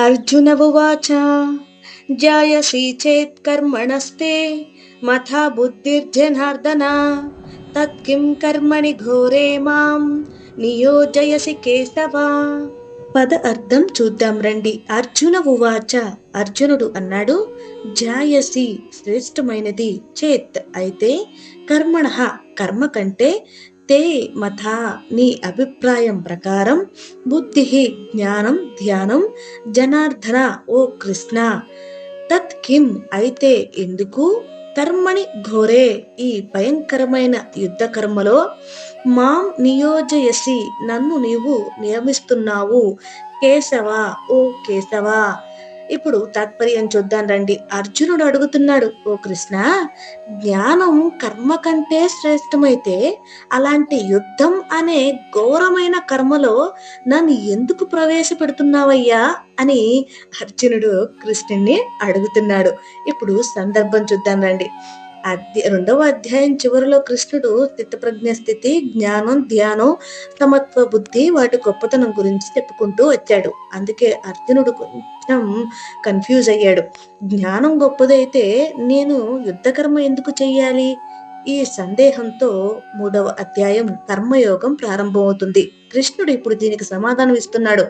अर्जुन उवाच जायसि चेत् कर्मणस्ते मथा बुद्धिर्जनार्दन तत्किं कर्मणि घोरे मां నియోజయసి కేశవ. పద అర్థం చూద్దాం రండి. అర్జున ఉవాచ, అర్జునుడు అన్నాడు, జాయసి శ్రేష్టమైనది, చేత్ అయితే, కర్మణ కర్మ కంటే, తే మథ నీ అభిప్రాయం ప్రకారం, బుద్ధి జ్ఞానం ధ్యానం, జనార్దన ఓ కృష్ణ, తత్ కిం అయితే ఎందుకు, కర్మని ఘోరే ఈ భయంకరమైన యుద్ధ కర్మలో, మాం నియోజయసి నన్ను నీవు నియమిస్తున్నావు, కేశవ ఓ కేశవ. ఇప్పుడు తాత్పర్యం చూద్దాం రండి. అర్జునుడు అడుగుతున్నాడు, ఓ కృష్ణ, జ్ఞానం కర్మ కంటే శ్రేష్టమైతే అలాంటి యుద్ధం అనే ఘోరమైన కర్మలో నన్ను ఎందుకు ప్రవేశపెడుతున్నావయ్యా అని అర్జునుడు కృష్ణుణ్ణి అడుగుతున్నాడు. ఇప్పుడు సందర్భం చూద్దాం రండి. 2వ అధ్యాయం చివరిలో కృష్ణుడు స్థితప్రజ్ఞ స్థితి, జ్ఞానం ధ్యానం, సమత్వ బుద్ధి వాటి గొప్పతనం గురించి చెప్పుకుంటూ వచ్చాడు. అందుకే అర్జునుడు కొంచెం కన్ఫ్యూజ్ అయ్యాడు. జ్ఞానం గొప్పదైతే నేను యుద్ధకర్మ ఎందుకు చెయ్యాలి? ఈ సందేహంతో 3వ అధ్యాయం కర్మయోగం ప్రారంభమవుతుంది. కృష్ణుడు ఇప్పుడు దీనికి సమాధానం ఇస్తున్నాడు.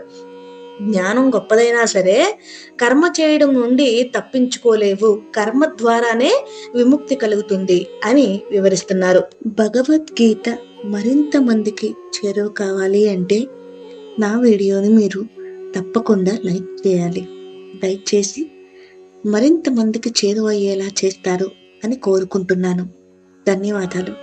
జ్ఞానం గొప్పదైనా సరే కర్మ చేయడం నుండి తప్పించుకోలేవు, కర్మ ద్వారానే విముక్తి కలుగుతుంది అని వివరిస్తున్నారు. భగవద్గీత మరింత మందికి చేరువ కావాలి అంటే నా వీడియోని మీరు తప్పకుండా లైక్ చేయాలి. లైక్ చేసి మరింత మందికి చేరువయ్యేలా చేస్తారు అని కోరుకుంటున్నాను. ధన్యవాదాలు.